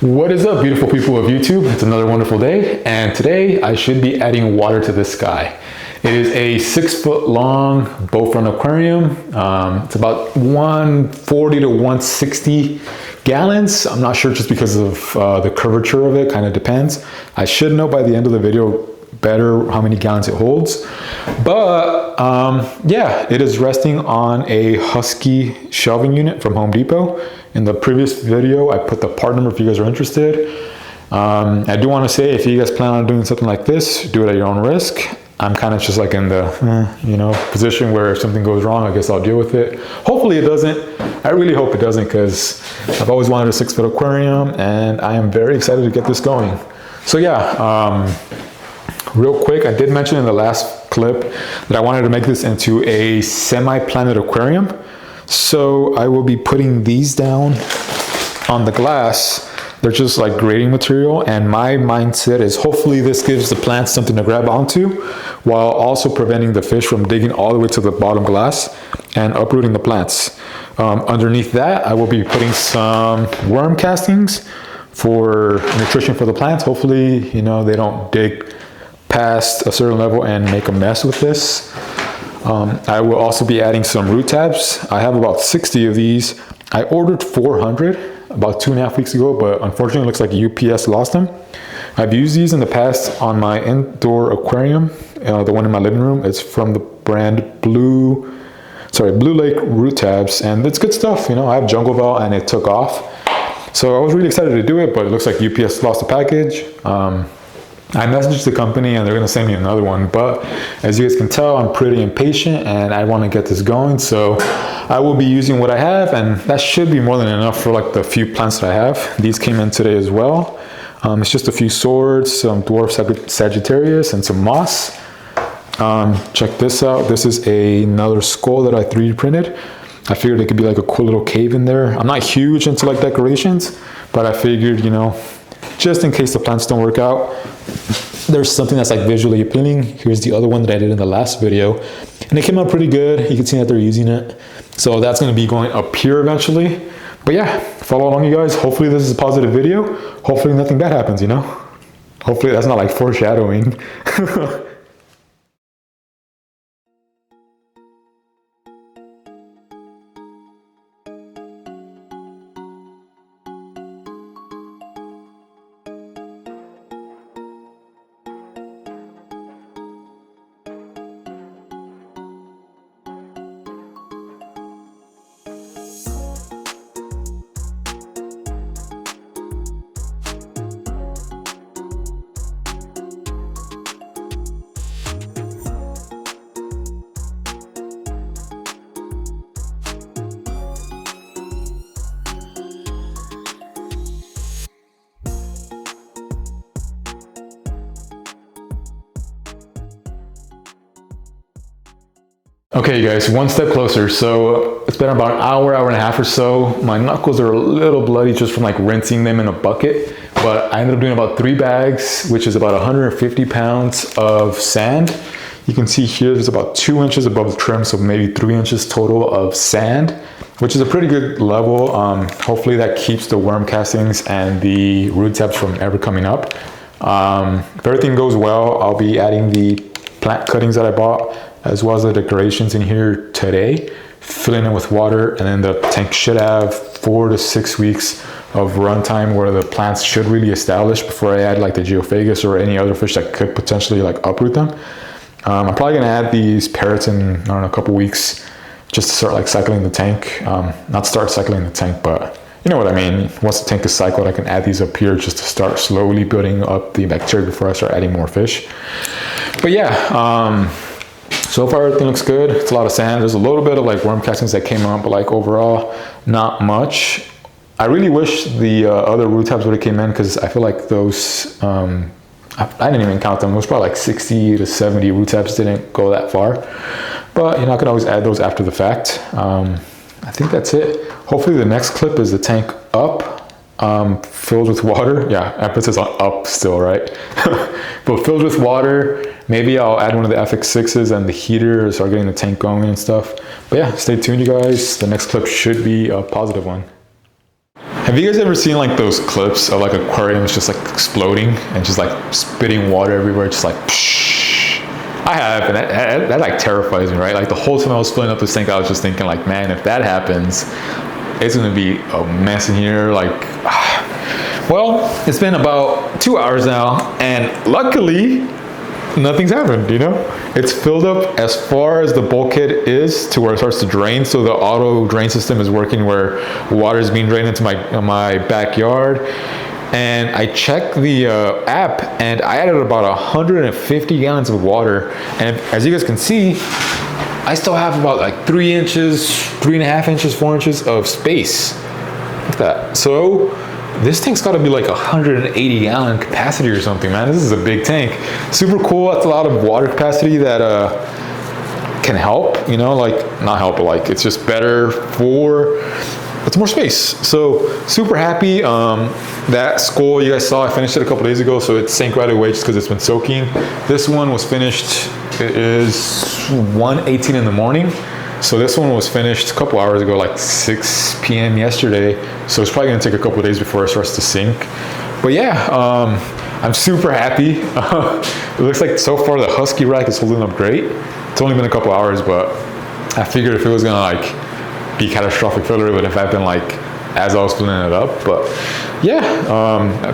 What is up, beautiful people of YouTube? It's another wonderful day, and today I should be adding water to this sky. It is a 6-foot long bow front aquarium. It's about 140 to 160 gallons. I'm not sure just because of the curvature of it, kind of depends. I should know by the end of the video better how many gallons it holds. But yeah, it is resting on a Husky shelving unit from Home Depot. In the previous video, I put the part number if you guys are interested. I do want to say, if you guys plan on doing something like this, do it at your own risk. I'm kind of just like in the, position where if something goes wrong, I guess I'll deal with it. Hopefully it doesn't. I really hope it doesn't, because I've always wanted a 6-foot aquarium and I am very excited to get this going. So yeah, real quick, I did mention in the last clip that I wanted to make this into a semi-planet aquarium. So I will be putting these down on the glass. They're just like grading material, and my mindset is hopefully this gives the plants something to grab onto while also preventing the fish from digging all the way to the bottom glass and uprooting the plants. Underneath that, I will be putting some worm castings for nutrition for the plants. Hopefully, they don't dig past a certain level and make a mess with this. I will also be adding some root tabs. I have about 60 of these. I ordered 400 about 2.5 weeks ago, but unfortunately it looks like UPS lost them. I've used these in the past on my indoor aquarium, the one in my living room. It's from the brand Blue Lake root tabs, and it's good stuff. I have jungle val and it took off. So I was really excited to do it, but it looks like UPS lost the package. I messaged the company and they're going to send me another one, but as you guys can tell, I'm pretty impatient and I want to get this going. So I will be using what I have, and that should be more than enough for like the few plants that I have. These came in today as well. It's just a few swords, some dwarf Sagittarius, and some moss. Check this out. This is another skull that I 3D printed. I figured it could be like a cool little cave in there. I'm not huge into like decorations, but I figured, just in case the plants don't work out, there's something that's like visually appealing. Here's the other one that I did in the last video, and it came out pretty good. You can see that they're using it. So that's going to be going up here eventually. But yeah, follow along, you guys. Hopefully this is a positive video. Hopefully nothing bad happens, Hopefully that's not like foreshadowing. Okay guys, one step closer. So it's been about an hour and a half or so. My knuckles are a little bloody just from like rinsing them in a bucket, but I ended up doing about 3 bags, which is about 150 pounds of sand. You can see here there's about 2 inches above the trim, so maybe 3 inches total of sand, which is a pretty good level. Hopefully that keeps the worm castings and the root tabs from ever coming up. If everything goes well, I'll be adding the plant cuttings that I bought, as well as the decorations in here today, filling it with water, and then the tank should have 4 to 6 weeks of runtime where the plants should really establish before I add like the geophagus or any other fish that could potentially like uproot them. I'm probably gonna add these parrots in, I don't know, a couple weeks, just to start like cycling the tank. Not start cycling the tank, but you know what I mean. Once the tank is cycled, I can add these up here just to start slowly building up the bacteria before I start adding more fish. But yeah, so far everything looks good. It's a lot of sand. There's a little bit of like worm castings that came out, but like overall, not much. I really wish the other root tabs would have came in, because I feel like those, I didn't even count them. It was probably like 60 to 70 root tabs, didn't go that far. But I can always add those after the fact. I think that's it. Hopefully the next clip is the tank up, filled with water. Yeah, emphasis on up still, right? But filled with water. Maybe I'll add one of the FX6s and the heater, start getting the tank going and stuff. But yeah, stay tuned, you guys. The next clip should be a positive one. Have you guys ever seen like those clips of like aquariums just like exploding and just like spitting water everywhere, just like psh? I have, and that like terrifies me, right? Like the whole time I was filling up this tank, I was just thinking like, man, if that happens, it's gonna be a mess in here. Like, well, it's been about 2 hours now, and luckily, nothing's happened, you know? It's filled up as far as the bulkhead is to where it starts to drain. So the auto drain system is working where water is being drained into my backyard. And I checked the app, and I added about 150 gallons of water. And as you guys can see, I still have about like 3 inches, 3.5 inches, 4 inches of space. Look at that. So this tank's got to be like 180 gallon capacity or something, man. This is a big tank. Super cool. That's a lot of water capacity that can help, you know, like not help, but like it's just better for, it's more space. So super happy. That skull you guys saw, I finished it a couple days ago, so it sank right away just because it's been soaking. This one was finished, it is 1:18 in the morning. So this one was finished a couple hours ago, like 6 p.m. yesterday. So it's probably gonna take a couple of days before it starts to sink. But yeah, I'm super happy. It looks like so far the Husky rack is holding up great. It's only been a couple hours, but I figured if it was gonna like be catastrophic failure, it would have happened like as I was filling it up. But yeah,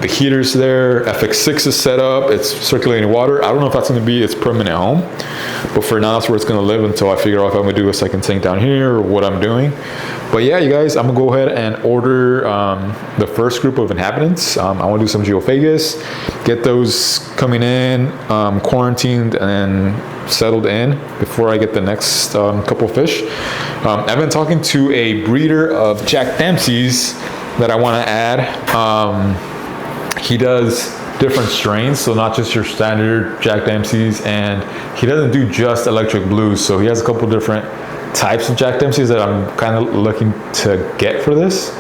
the heater's there, FX6 is set up, it's circulating water. I don't know if that's gonna be its permanent home, but for now that's where it's gonna live until I figure out if I'm gonna do a second tank down here or what I'm doing. But yeah, you guys, I'm gonna go ahead and order the first group of inhabitants. I wanna do some geophagus, get those coming in, quarantined and settled in before I get the next couple fish. I've been talking to a breeder of Jack Dempsey's that I want to add. He does different strains, so not just your standard Jack Dempsey's, and he doesn't do just electric blues, so he has a couple different types of Jack Dempsey's that I'm kind of looking to get for this.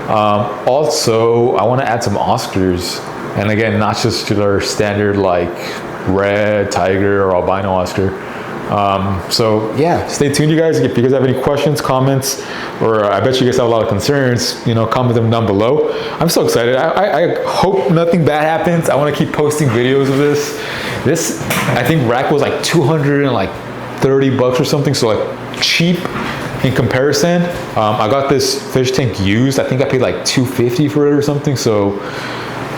Also, I want to add some Oscars, and again, not just to their standard like red, tiger, or albino Oscar. So yeah, stay tuned, you guys. If you guys have any questions, comments, or I bet you guys have a lot of concerns, you know, comment them down below. I'm so excited. I hope nothing bad happens. I want to keep posting videos of this. This, I think rack was like 230 bucks or something, so like cheap in comparison. I got this fish tank used. I think I paid like $250 for it or something, so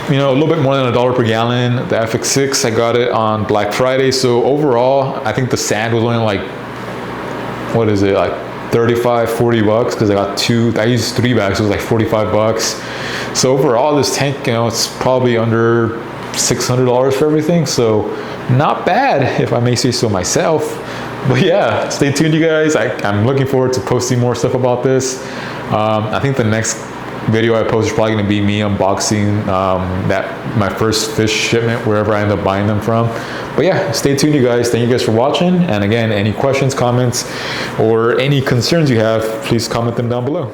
you know, a little bit more than $1 per gallon. The FX6, I got it on Black Friday. So overall, I think the sand was only like, what is it, like 35, 40 bucks, because I used 3 bags, so it was like 45 bucks. So overall, this tank, you know, it's probably under $600 for everything. So not bad, if I may say so myself. But yeah, stay tuned, you guys. I'm looking forward to posting more stuff about this. I think the next video I post is probably going to be me unboxing my first fish shipment wherever I end up buying them from. But yeah, stay tuned, you guys. Thank you guys for watching, and again, any questions, comments, or any concerns you have, please comment them down below.